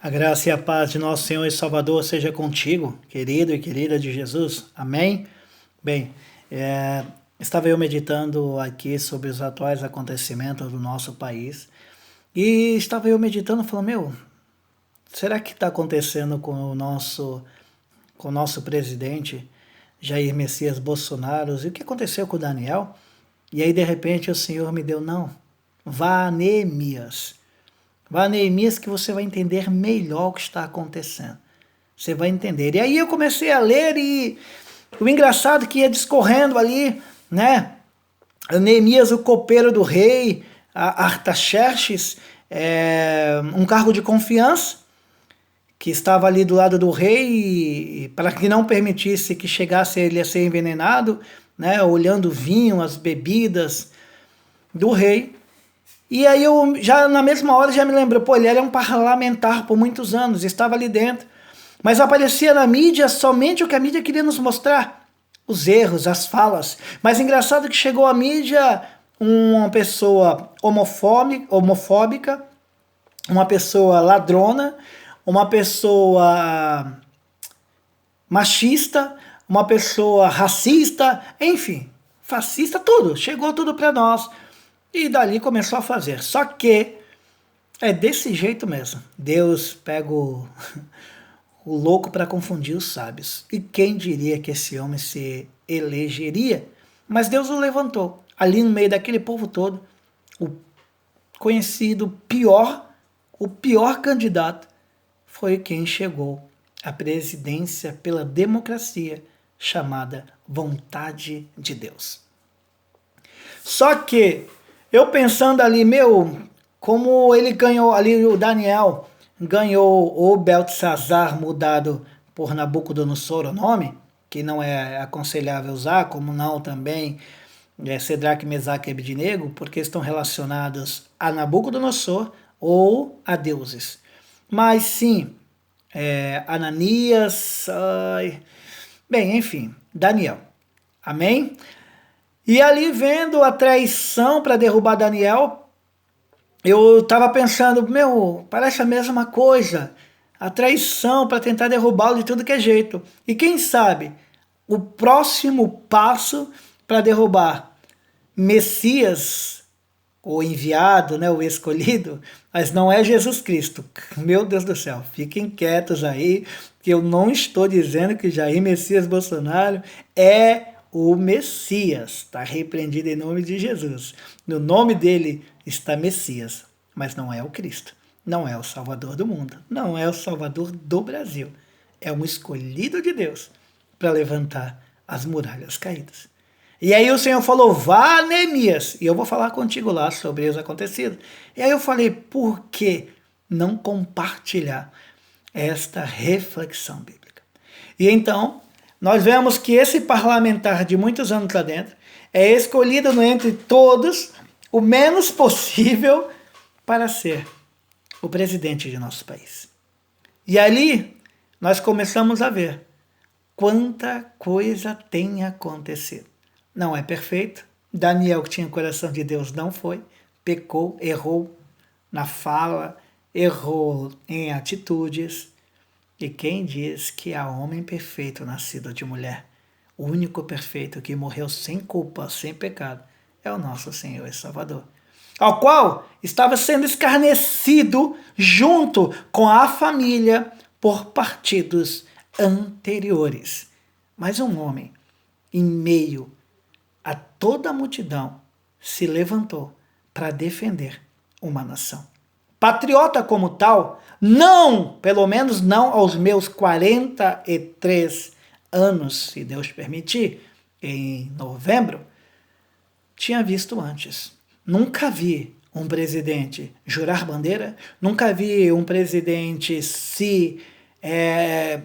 A graça e a paz de nosso Senhor e Salvador seja contigo, querido e querida de Jesus. Amém? Bem, estava eu meditando aqui sobre os atuais acontecimentos do nosso país e estava eu meditando, falando, será que está acontecendo com o nosso presidente Jair Messias Bolsonaro? E o que aconteceu com o Daniel? E aí, de repente, o Senhor me deu, não, vá a Neemias. Vá a Neemias que você vai entender melhor o que está acontecendo. Você vai entender. E aí eu comecei a ler e o engraçado que ia discorrendo ali, né? Neemias, o copeiro do rei, Artaxerxes, um cargo de confiança, que estava ali do lado do rei, para que não permitisse que chegasse ele a ser envenenado, né? Olhando o vinho, as bebidas do rei. E aí eu, já na mesma hora, já me lembrou, ele era um parlamentar por muitos anos, estava ali dentro. Mas aparecia na mídia somente o que a mídia queria nos mostrar. Os erros, as falas. Mas engraçado que chegou à mídia uma pessoa homofóbica, uma pessoa ladrona, uma pessoa machista, uma pessoa racista, enfim, fascista, tudo. Chegou tudo para nós. E dali começou a fazer. Só que é desse jeito mesmo. Deus pega o louco para confundir os sábios. E quem diria que esse homem se elegeria? Mas Deus o levantou. Ali no meio daquele povo todo, o conhecido o pior candidato, foi quem chegou à presidência pela democracia, chamada vontade de Deus. Só que eu pensando ali, como ele ganhou ali, o Daniel ganhou o Beltesazar mudado por Nabucodonosor o nome, que não é aconselhável usar, como não também Cedraque, Mesaque e Abednego, porque estão relacionados a Nabucodonosor ou a deuses. Mas sim, Ananias, bem, enfim, Daniel. Amém? E ali vendo a traição para derrubar Daniel, eu estava pensando, parece a mesma coisa. A traição para tentar derrubá-lo de tudo que é jeito. E quem sabe o próximo passo para derrubar Messias, o enviado, né, o escolhido, mas não é Jesus Cristo. Meu Deus do céu, fiquem quietos aí, que eu não estou dizendo que Jair Messias Bolsonaro é o Messias. Está repreendido em nome de Jesus. No nome dele está Messias, mas não é o Cristo. Não é o Salvador do mundo. Não é o Salvador do Brasil. É um escolhido de Deus para levantar as muralhas caídas. E aí o Senhor falou, vá, Neemias, e eu vou falar contigo lá sobre os acontecidos. E aí eu falei, por que não compartilhar esta reflexão bíblica? E então, nós vemos que esse parlamentar de muitos anos lá dentro é escolhido entre todos o menos possível para ser o presidente de nosso país. E ali nós começamos a ver quanta coisa tem acontecido. Não é perfeito. Daniel, que tinha o coração de Deus, não foi. Pecou, errou na fala, errou em atitudes. E quem diz que há homem perfeito nascido de mulher, o único perfeito que morreu sem culpa, sem pecado, é o nosso Senhor e Salvador, ao qual estava sendo escarnecido junto com a família por partidos anteriores. Mas um homem, em meio a toda a multidão, se levantou para defender uma nação. Patriota como tal, não, pelo menos não aos meus 43 anos, se Deus permitir, em novembro, tinha visto antes. Nunca vi um presidente jurar bandeira, nunca vi um presidente se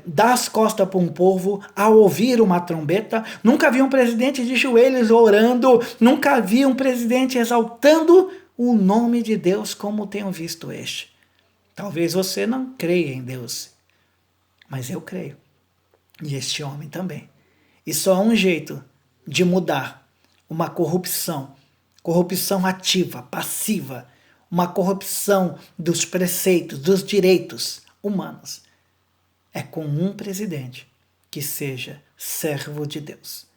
dar as costas para um povo ao ouvir uma trombeta, nunca vi um presidente de joelhos orando, nunca vi um presidente exaltando o nome de Deus como tenho visto este. Talvez você não creia em Deus, mas eu creio. E este homem também. E só há um jeito de mudar uma corrupção ativa, passiva, uma corrupção dos preceitos, dos direitos, humanos. É com um presidente que seja servo de Deus.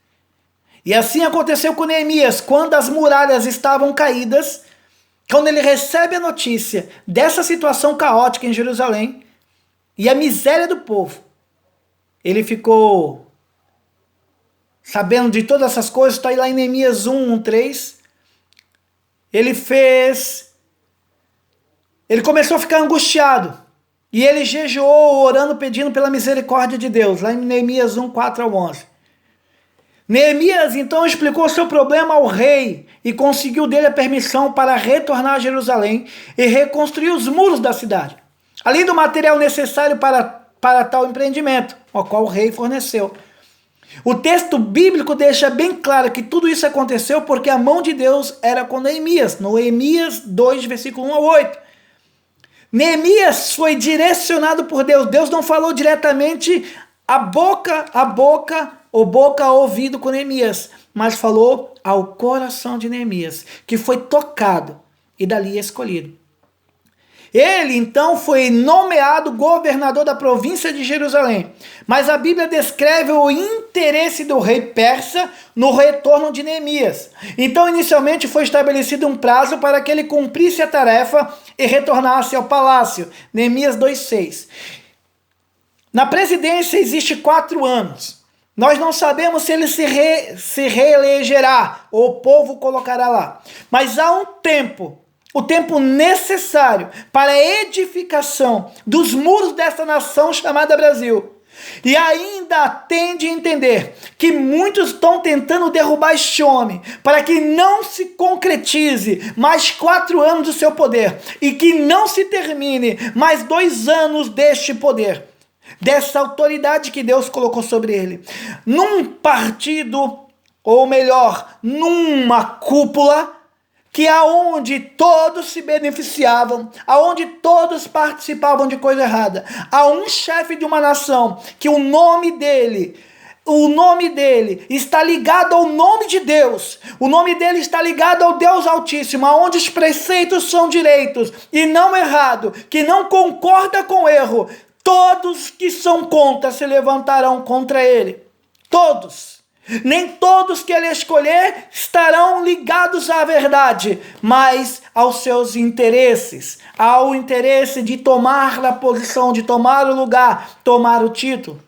E assim aconteceu com Neemias, quando as muralhas estavam caídas, quando ele recebe a notícia dessa situação caótica em Jerusalém e a miséria do povo. Ele ficou sabendo de todas essas coisas, está aí lá em Neemias 1:3. Ele começou a ficar angustiado. E ele jejuou, orando, pedindo pela misericórdia de Deus, lá em Neemias 1:4-11. Neemias então explicou seu problema ao rei e conseguiu dele a permissão para retornar a Jerusalém e reconstruir os muros da cidade, além do material necessário para tal empreendimento, ao qual o rei forneceu. O texto bíblico deixa bem claro que tudo isso aconteceu porque a mão de Deus era com Neemias, no Neemias 2, versículo 1-8. Neemias foi direcionado por Deus. Deus não falou diretamente boca a ouvido com Neemias, mas falou ao coração de Neemias, que foi tocado e dali escolhido. Ele então foi nomeado governador da província de Jerusalém, mas a Bíblia descreve o interesse do rei persa no retorno de Neemias. Então inicialmente foi estabelecido um prazo para que ele cumprisse a tarefa e retornasse ao palácio. Neemias 2:6. Na presidência existe 4 anos. Nós não sabemos se ele se reelegerá ou o povo colocará lá. Mas há um tempo, o tempo necessário para a edificação dos muros dessa nação chamada Brasil. E ainda tende a entender que muitos estão tentando derrubar este homem para que não se concretize mais 4 anos do seu poder e que não se termine mais 2 anos deste poder, dessa autoridade que Deus colocou sobre ele. Num partido, ou melhor, numa cúpula, que aonde todos se beneficiavam, aonde todos participavam de coisa errada, há um chefe de uma nação que o nome dele está ligado ao nome de Deus, o nome dele está ligado ao Deus Altíssimo, aonde os preceitos são direitos e não errado, que não concorda com erro, todos que são contra se levantarão contra ele, todos. Nem todos que ele escolher estarão ligados à verdade, mas aos seus interesses, ao interesse de tomar a posição, de tomar o lugar, tomar o título.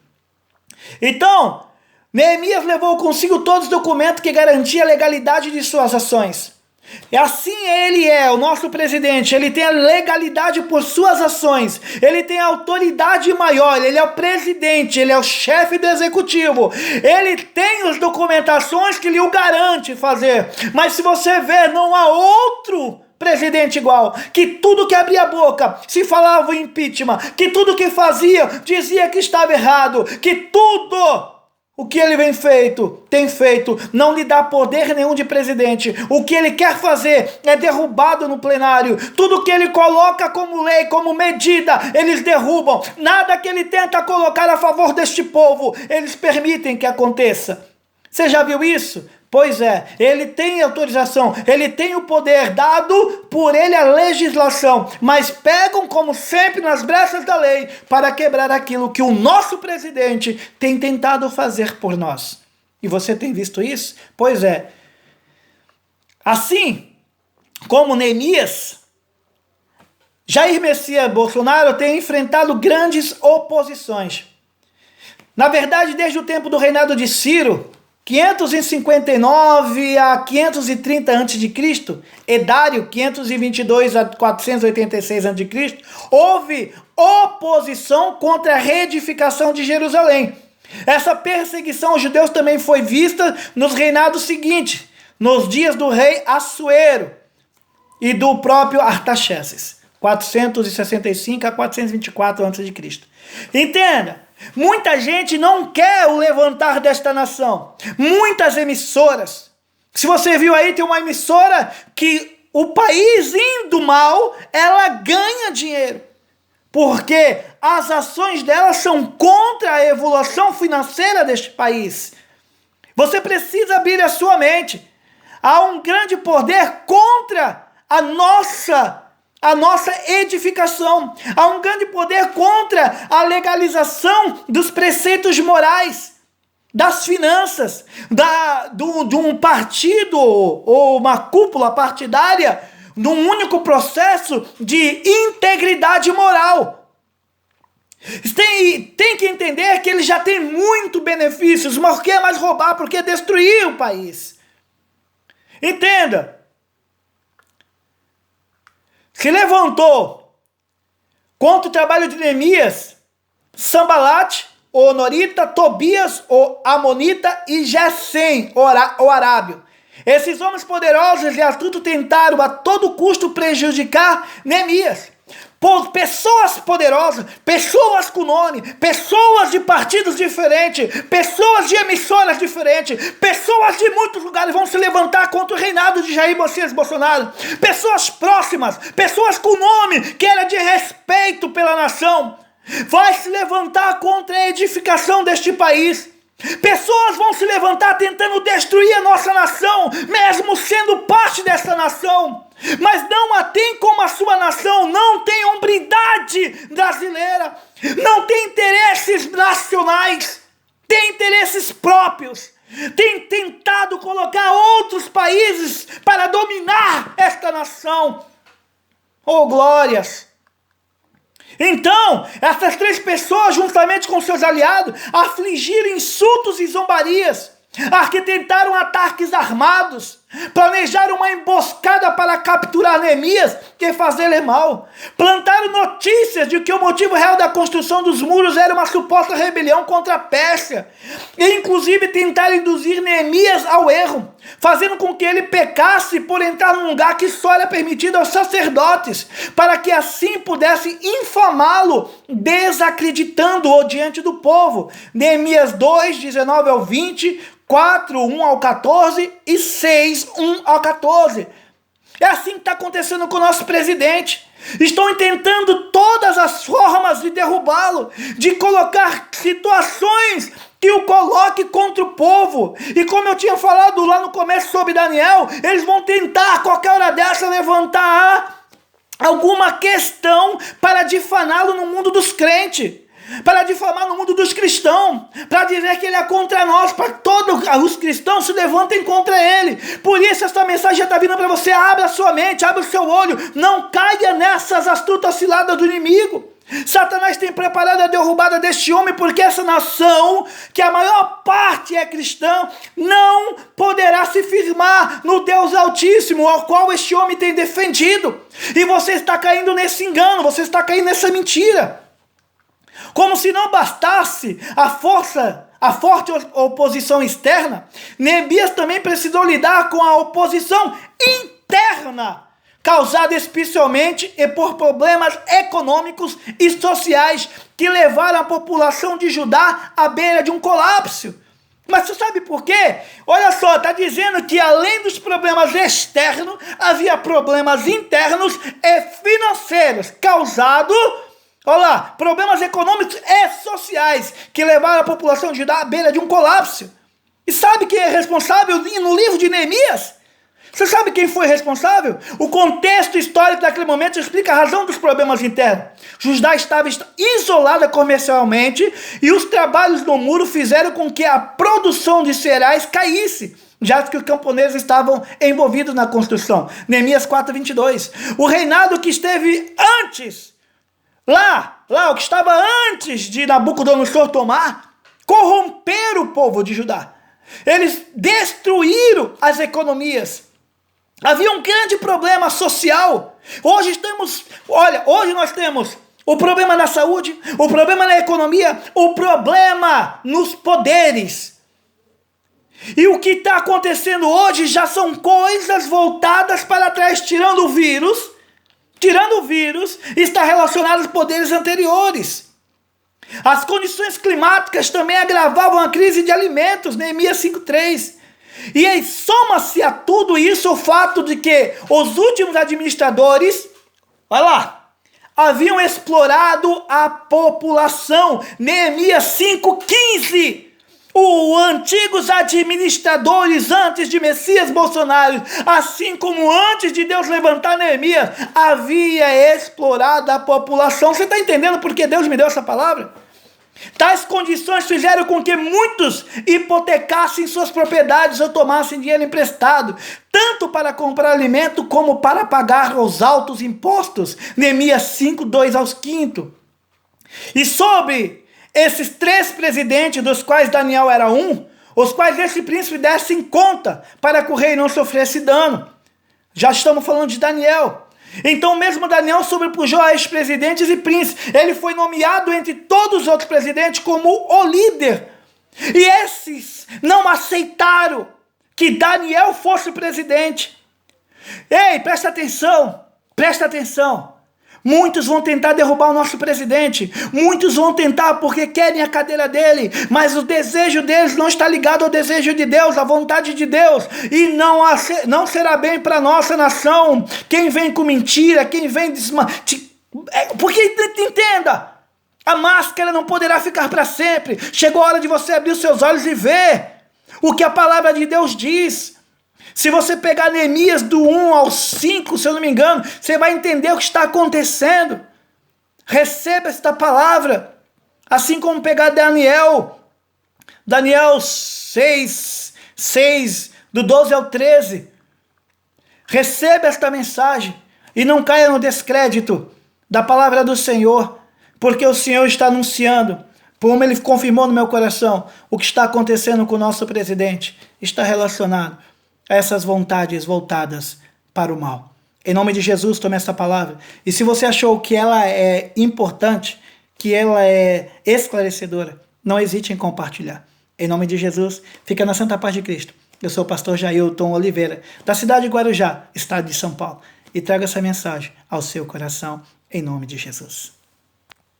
Então, Neemias levou consigo todos os documentos que garantiam a legalidade de suas ações. E assim ele é, o nosso presidente, ele tem a legalidade por suas ações, ele tem a autoridade maior, ele é o presidente, ele é o chefe do executivo, ele tem as documentações que lhe o garante fazer, mas se você ver, não há outro presidente igual, que tudo que abria a boca, se falava em impeachment, que tudo que fazia, dizia que estava errado, que tudo o que ele tem feito, não lhe dá poder nenhum de presidente. O que ele quer fazer é derrubado no plenário. Tudo que ele coloca como lei, como medida, eles derrubam. Nada que ele tenta colocar a favor deste povo, eles permitem que aconteça. Você já viu isso? Pois é, ele tem autorização, ele tem o poder dado por ele a legislação, mas pegam como sempre nas brechas da lei para quebrar aquilo que o nosso presidente tem tentado fazer por nós. E você tem visto isso? Pois é. Assim como Neemias, Jair Messias Bolsonaro tem enfrentado grandes oposições. Na verdade, desde o tempo do reinado de Ciro, 559 a 530 a.C., e Dário, 522 a 486 a.C., houve oposição contra a reedificação de Jerusalém. Essa perseguição aos judeus também foi vista nos reinados seguintes, nos dias do rei Assuero e do próprio Artaxerxes, 465 a 424 a.C. Entenda, muita gente não quer o levantar desta nação. Muitas emissoras. Se você viu aí, tem uma emissora que o país indo mal, ela ganha dinheiro. Porque as ações dela são contra a evolução financeira deste país. Você precisa abrir a sua mente. Há um grande poder contra a a nossa edificação. Há um grande poder contra a legalização dos preceitos morais, das finanças, de um partido ou uma cúpula partidária, num único processo de integridade moral. Tem que entender que ele já tem muito benefícios, mas quer mais roubar, porque destruir o país. Entenda. Se levantou contra o trabalho de Neemias, Sambalate, o Honorita, Tobias, o Amonita e Gesem, o Arábio. Esses homens poderosos e astutos tentaram a todo custo prejudicar Neemias. Pessoas poderosas, pessoas com nome, pessoas de partidos diferentes, pessoas de emissoras diferentes, pessoas de muitos lugares vão se levantar contra o reinado de Jair Messias Bolsonaro. Pessoas próximas, pessoas com nome que era de respeito pela nação, vai se levantar contra a edificação deste país. Pessoas vão se levantar tentando destruir a nossa nação, mesmo sendo parte dessa nação. Mas não tem como a sua nação não tem hombridade brasileira, não tem interesses nacionais, tem interesses próprios, tem tentado colocar outros países para dominar esta nação. Oh, glórias! Então, essas três pessoas, juntamente com seus aliados, afligiram insultos e zombarias, arquitetaram ataques armados, planejaram uma emboscada para capturar Neemias e fazer-lhe mal, plantaram notícias de que o motivo real da construção dos muros era uma suposta rebelião contra a Pérsia, e inclusive tentaram induzir Neemias ao erro, fazendo com que ele pecasse por entrar num lugar que só era permitido aos sacerdotes, para que assim pudesse infamá-lo, desacreditando-o diante do povo. Neemias 2, 19 ao 20, 4, 1 ao 14 e 6, 1 ao 14. É assim que está acontecendo com o nosso presidente. Estão tentando todas as formas de derrubá-lo, de colocar situações que o coloque contra o povo. E como eu tinha falado lá no começo sobre Daniel, eles vão tentar a qualquer hora dessa levantar alguma questão para difaná-lo no mundo dos crentes, para difamar no mundo dos cristãos, para dizer que ele é contra nós, para que todos os cristãos se levantem contra ele. Por isso essa mensagem já está vindo para você. Abra a sua mente, abra o seu olho, não caia nessas astutas ciladas do inimigo. Satanás tem preparado a derrubada deste homem, porque essa nação, que a maior parte é cristã, não poderá se firmar no Deus Altíssimo, ao qual este homem tem defendido. E você está caindo nesse engano, você está caindo nessa mentira. Como se não bastasse a forte oposição externa, Neemias também precisou lidar com a oposição interna, causada especialmente por problemas econômicos e sociais que levaram a população de Judá à beira de um colapso. Mas você sabe por quê? Olha só, está dizendo que além dos problemas externos, havia problemas internos e financeiros causados, olha lá, problemas econômicos e sociais que levaram a população de Judá à beira de um colapso. E sabe quem é responsável no livro de Neemias? Você sabe quem foi responsável? O contexto histórico daquele momento explica a razão dos problemas internos. Judá estava isolada comercialmente e os trabalhos no muro fizeram com que a produção de cereais caísse, já que os camponeses estavam envolvidos na construção. Neemias 4:22. O reinado que esteve antes, lá, o que estava antes de Nabucodonosor tomar, corromperam o povo de Judá. Eles destruíram as economias. Havia um grande problema social. Hoje nós temos o problema na saúde, o problema na economia, o problema nos poderes. E o que está acontecendo hoje já são coisas voltadas para trás, tirando o vírus, está relacionado aos poderes anteriores. As condições climáticas também agravavam a crise de alimentos, Neemias 5:3. E aí soma-se a tudo isso o fato de que os últimos administradores, olha lá, haviam explorado a população, Neemias 5:15. os antigos administradores antes de Messias Bolsonaro, assim como antes de Deus levantar Neemias, havia explorado a população. Você está entendendo por que Deus me deu essa palavra? Tais condições fizeram com que muitos hipotecassem suas propriedades ou tomassem dinheiro emprestado, tanto para comprar alimento como para pagar os altos impostos. Neemias 5, 2 ao 5. E sobre esses 3 presidentes, dos quais Daniel era um, os quais esse príncipe dessem conta para que o rei não sofresse dano. Já estamos falando de Daniel. Então mesmo Daniel sobrepujou a estes presidentes e príncipes. Ele foi nomeado entre todos os outros presidentes como o líder. E esses não aceitaram que Daniel fosse presidente. Ei, presta atenção, presta atenção. Muitos vão tentar derrubar o nosso presidente. Muitos vão tentar porque querem a cadeira dele. Mas o desejo deles não está ligado ao desejo de Deus, à vontade de Deus. E não será bem para a nossa nação. Quem vem com mentira, quem vem porque entenda, a máscara não poderá ficar para sempre. Chegou a hora de você abrir os seus olhos e ver o que a palavra de Deus diz. Se você pegar Neemias do 1 ao 5, se eu não me engano, você vai entender o que está acontecendo. Receba esta palavra. Assim como pegar Daniel 6, do 12 ao 13. Receba esta mensagem e não caia no descrédito da palavra do Senhor, porque o Senhor está anunciando, como Ele confirmou no meu coração, o que está acontecendo com o nosso presidente está relacionado a essas vontades voltadas para o mal. Em nome de Jesus, tome essa palavra. E se você achou que ela é importante, que ela é esclarecedora, não hesite em compartilhar. Em nome de Jesus, fica na santa paz de Cristo. Eu sou o pastor Jailton Oliveira, da cidade de Guarujá, estado de São Paulo, e trago essa mensagem ao seu coração, em nome de Jesus.